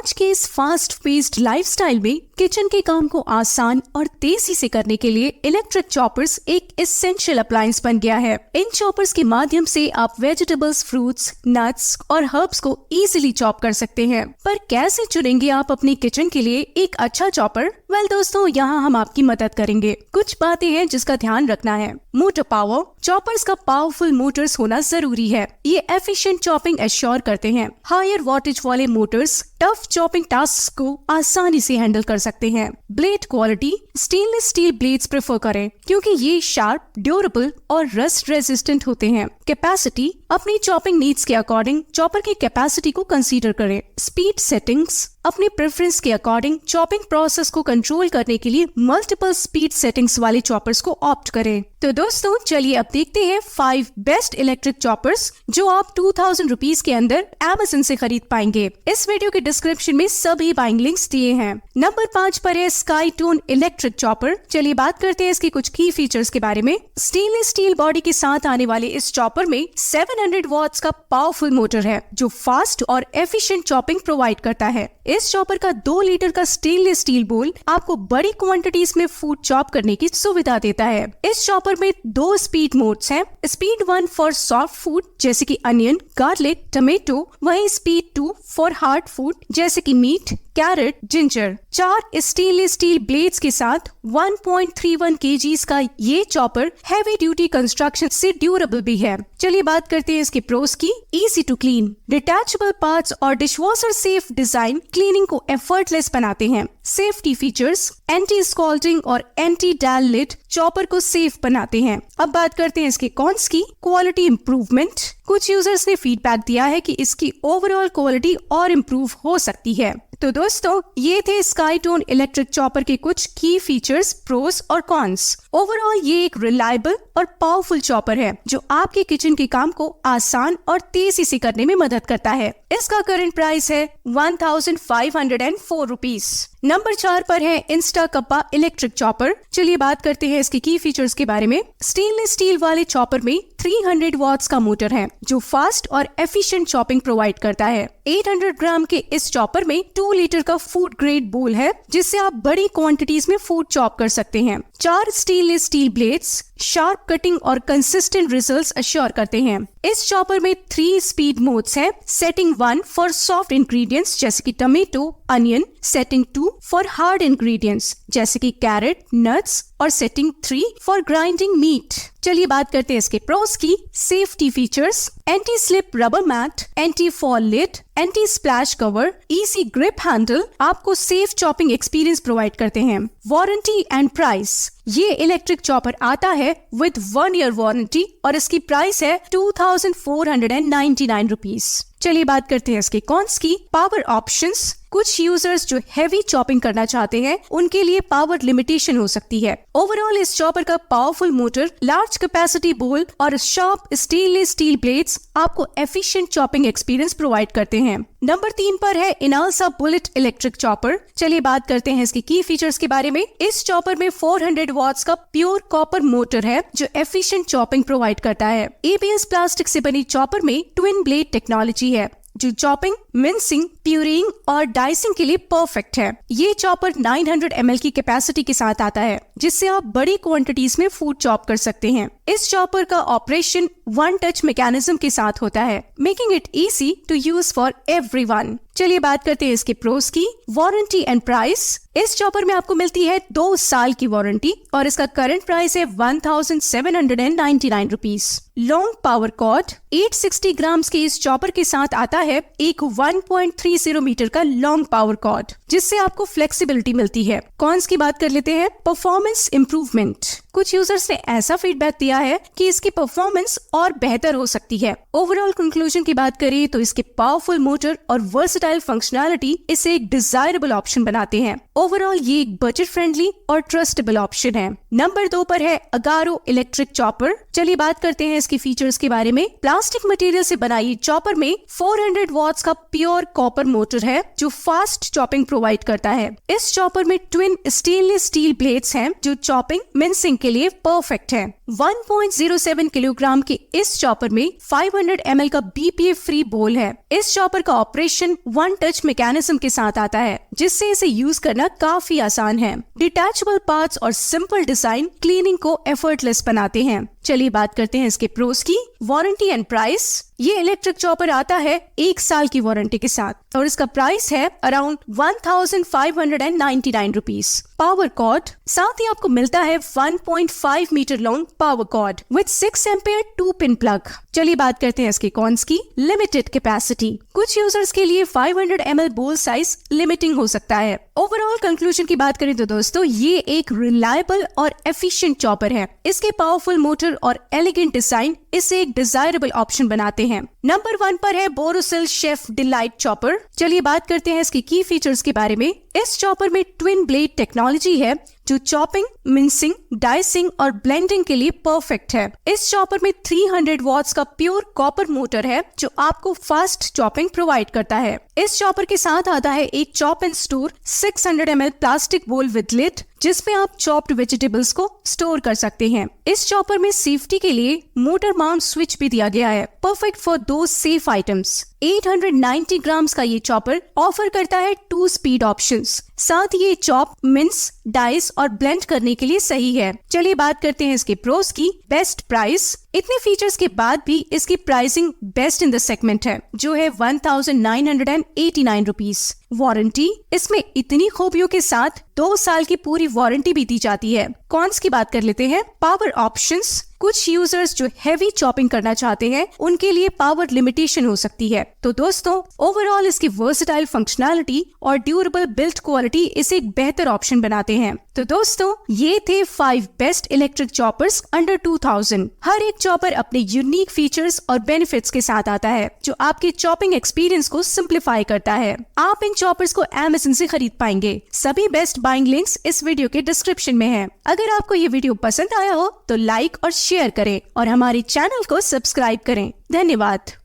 आज के इस फास्ट पेस्ड लाइफस्टाइल में किचन के काम को आसान और तेजी से करने के लिए इलेक्ट्रिक चॉपर्स एक एसेंशियल अप्लायंस बन गया है। इन चॉपर्स के माध्यम से आप वेजिटेबल्स, फ्रूट्स, नट्स और हर्ब्स को इजीली चॉप कर सकते हैं। पर कैसे चुनेंगे आप अपनी किचन के लिए एक अच्छा चॉपर? वेल दोस्तों, यहाँ हम आपकी मदद करेंगे। कुछ बातें हैं जिसका ध्यान रखना है। Motor power. चॉपर्स का पावरफुल मोटर्स होना जरूरी है। ये एफिशिएंट चॉपिंग एश्योर करते हैं। हायर वोल्टेज वाले मोटर्स टफ चॉपिंग टास्क को आसानी से हैंडल कर सकते हैं। Blade quality. Stainless steel blades prefer करें क्योंकि ये शार्प, ड्यूरेबल और रस्ट रेजिस्टेंट होते हैं। कैपेसिटी। अपनी चॉपिंग नीड्स के अकॉर्डिंग चॉपर की कैपेसिटी को कंसीडर करें। Speed settings. अपने प्रेफरेंस के अकॉर्डिंग चॉपिंग प्रोसेस को कंट्रोल करने के लिए मल्टीपल स्पीड सेटिंग्स वाले चॉपर्स को ऑप्ट करें। तो दोस्तों चलिए अब देखते हैं 5 बेस्ट इलेक्ट्रिक चॉपर्स जो आप 2000 रुपीज के अंदर Amazon से खरीद पाएंगे। इस वीडियो के डिस्क्रिप्शन में सभी बाइंग लिंक्स दिए हैं। नंबर 5 पर है स्काईटोन इलेक्ट्रिक चॉपर। चलिए बात करते हैं इसके कुछ की फीचर्स के बारे में। स्टेनलेस स्टील बॉडी के साथ आने वाले इस चॉपर में 700 वॉट्स का पावरफुल मोटर है जो फास्ट और एफिशिएंट चॉपिंग प्रोवाइड करता है। इस चॉपर का 2 लीटर का स्टेनलेस स्टील बोल आपको बड़ी क्वांटिटीज में फूड चॉप करने की सुविधा देता है। इस चॉपर में 2 स्पीड मोड्स हैं। स्पीड 1 फॉर सॉफ्ट फूड जैसे कि अनियन, गार्लिक, टमेटो, वहीं स्पीड 2 फॉर हार्ड फूड जैसे कि meat, carrot, ginger. 4 stainless steel blades के साथ 1.31 kgs का ये चॉपर हैवी ड्यूटी कंस्ट्रक्शन से ड्यूरेबल भी है। चलिए बात करते हैं इसके प्रोस की। Easy to clean. Detachable parts और डिशवॉशर सेफ डिजाइन क्लीनिंग को एफर्टलेस बनाते हैं। Safety features. एंटी स्कॉल्डिंग और एंटी डैल लिड चॉपर को सेफ बनाते हैं। अब बात करते हैं इसके कॉन्स की। Quality improvement. कुछ यूजर्स ने फीडबैक दिया है कि इसकी ओवरऑल क्वालिटी और इम्प्रूव हो सकती है। तो दोस्तों ये थे स्काईटोन इलेक्ट्रिक चॉपर के कुछ की फीचर्स, प्रोस और कॉन्स। ओवरऑल ये एक रिलायबल और पावरफुल चॉपर है जो आपके किचन के काम को आसान और तेजी से करने में मदद करता है। इसका करंट प्राइस है 1504 रुपीज। नंबर 4 पर है इंस्टा कप्पा इलेक्ट्रिक चॉपर। चलिए बात करते हैं इसके की फीचर्स के बारे में। स्टेनलेस स्टील वाले चॉपर में 300 वॉट्स का मोटर है जो फास्ट और एफिशिएंट चॉपिंग प्रोवाइड करता है। 800 ग्राम के इस चॉपर में 2 लीटर का फूड ग्रेड बोल है जिससे आप बड़ी क्वांटिटीज में फूड चॉप कर सकते हैं। 4 stainless steel blades sharp cutting और कंसिस्टेंट रिजल्ट्स अश्योर करते हैं। इस चॉपर में 3 स्पीड मोड्स हैं। सेटिंग 1 फॉर सॉफ्ट इंग्रेडिएंट्स जैसे कि tomato, onion. Setting 2 for hard ingredients जैसे कि कैरेट, नट्स और सेटिंग 3 फॉर ग्राइंडिंग मीट। चलिए बात करते हैं इसके प्रोस की। Safety features. Anti slip rubber mat, anti fall lid, anti splash cover, easy grip handle आपको सेफ चॉपिंग एक्सपीरियंस प्रोवाइड करते हैं। Warranty and price. ये इलेक्ट्रिक चॉपर आता है विद 1 ईयर वारंटी और इसकी प्राइस है 2499 रुपीज। चलिए बात करते हैं इसके कॉन्स की। Power options. कुछ यूजर्स जो हैवी चॉपिंग करना चाहते हैं उनके लिए पावर लिमिटेशन हो सकती है। ओवरऑल इस चॉपर का पावरफुल मोटर, लार्ज कैपेसिटी बोल और शार्प स्टेनलेस स्टील ब्लेड्स आपको एफिशिएंट चॉपिंग एक्सपीरियंस प्रोवाइड करते हैं। नंबर 3 पर है इनालसा बुलेट इलेक्ट्रिक चॉपर। चलिए बात करते हैं इसके की फीचर्स के बारे में। इस चॉपर में 400 वॉट्स का प्योर कॉपर मोटर है जो एफिशिएंट चॉपिंग प्रोवाइड करता है। ABS प्लास्टिक से बनी चॉपर में ट्विन ब्लेड टेक्नोलॉजी है जो चॉपिंग, मिन्सिंग, प्यूरिंग और डाइसिंग के लिए परफेक्ट है। ये चॉपर 900 ml की कैपेसिटी के साथ आता है जिससे आप बड़ी क्वांटिटीज में फूड चॉप कर सकते हैं। इस चॉपर का ऑपरेशन 1 टच मैकेनिज्म के साथ होता है, making it easy to use for everyone. चलिए बात करते हैं इसके प्रोस की। Warranty and price. इस चॉपर में आपको मिलती है 2 साल की वारंटी और इसका करंट प्राइस है 1799 rupees. Long power cord. 860 grams के इस चॉपर के साथ आता है एक 1.30 मीटर का लॉन्ग पावर कॉर्ड जिससे आपको फ्लेक्सिबिलिटी मिलती है। कॉन्स की बात कर लेते हैं। Performance improvement. कुछ यूजर्स ने ऐसा फीडबैक दिया है कि इसकी परफॉर्मेंस और बेहतर हो सकती है। ओवरऑल कंक्लूजन की बात करें तो इसके पावरफुल मोटर और वर्सेटाइल फंक्शनैलिटी इसे एक डिजायरेबल ऑप्शन बनाते हैं। ओवरऑल ये एक बजट फ्रेंडली और ट्रस्टेबल ऑप्शन है। नंबर 2 पर है अगारो इलेक्ट्रिक चॉपर। चलिए बात करते हैं इसके फीचर्स के बारे में। प्लास्टिक मटेरियल से बनाई चॉपर में 400 वॉट्स का प्योर कॉपर मोटर है जो फास्ट चॉपिंग प्रोवाइड करता है। इस चॉपर में ट्विन स्टेनलेस स्टील ब्लेड्स हैं जो चॉपिंग, मिन्सिंग के लिए परफेक्ट है। 1.07 किलोग्राम के इस चॉपर में 500 ml का BPA फ्री बोल है। इस चॉपर का ऑपरेशन वन टच मैकेनिज्म के साथ आता है, जिससे इसे यूज करना काफी आसान है। डिटैचेबल पार्ट्स और सिंपल डिजाइन क्लीनिंग को एफर्टलेस बनाते हैं। चलिए बात करते हैं इसके प्रोस की। Warranty and price. ये इलेक्ट्रिक चॉपर आता है 1 साल की वारंटी के साथ और इसका प्राइस है अराउंड 1599 रुपीज। पावर कॉर्ड, साथ ही आपको मिलता है 1.5 metre long power cord with 6 ampere 2-पिन प्लग। चलिए बात करते हैं इसके कॉन्स की। लिमिटेड कैपेसिटी, कुछ यूजर्स के लिए 500 ml बोल साइज लिमिटिंग हो सकता है। ओवरऑल कंक्लूजन की बात करें तो दोस्तों ये एक रिलायबल और एफिशिएंट चॉपर है। इसके पावरफुल मोटर और एलिगेंट डिजाइन इसे एक डिजायरेबल ऑप्शन बनाते हैं। नंबर 1 पर है बोरोसिल शेफ डिलाइट चॉपर। चलिए बात करते हैं इसके की फीचर्स के बारे में। इस चॉपर में ट्विन ब्लेड टेक्नोलॉजी है जो चॉपिंग, मिंसिंग, डाइसिंग और ब्लेंडिंग के लिए परफेक्ट है। इस चॉपर में 300 वॉट्स का प्योर कॉपर मोटर है जो आपको फास्ट चॉपिंग प्रोवाइड करता है। इस चॉपर के साथ आता है एक chop and store 600 ml plastic बोल विद लिड, जिसमें आप चॉप्ड वेजिटेबल्स को स्टोर कर सकते हैं। इस चॉपर में सेफ्टी के लिए मोटर माउंट स्विच भी दिया गया है, परफेक्ट फॉर दो सेफ आइटम्स। 890 ग्राम्स का ये चॉपर ऑफर करता है 2 स्पीड ऑप्शंस। साथ ही ये चॉप, मिंस, डाइस और ब्लेंड करने के लिए सही है। चलिए बात करते हैं इसके प्रोस की। Best price. इतने फीचर्स के बाद भी इसकी pricing best in the segment है, जो है 1989 रुपीज। वारंटी, इसमें इतनी खूबियों के साथ 2 साल की पूरी वारंटी भी दी जाती है। कॉन्स की बात कर लेते हैं। पावर ऑप्शंस, कुछ यूजर्स जो हैवी चॉपिंग करना चाहते हैं उनके लिए पावर लिमिटेशन हो सकती है। तो दोस्तों ओवरऑल इसकी वर्सेटाइल फंक्शनैलिटी और ड्यूरेबल बिल्ड क्वालिटी इसे एक बेहतर ऑप्शन बनाते हैं। तो दोस्तों ये थे 5 बेस्ट इलेक्ट्रिक चॉपर्स अंडर 2000। हर एक चॉपर अपने यूनिक फीचर्स और बेनिफिट्स के साथ आता है जो आपके चॉपिंग एक्सपीरियंस को सिंप्लीफाई करता है। आप इन चॉपर्स को Amazon से खरीद पाएंगे। सभी बेस्ट बाइंग लिंक्स इस वीडियो के डिस्क्रिप्शन में है। अगर आपको ये वीडियो पसंद आया हो तो लाइक और शेयर करें और हमारे चैनल को सब्सक्राइब करें। धन्यवाद।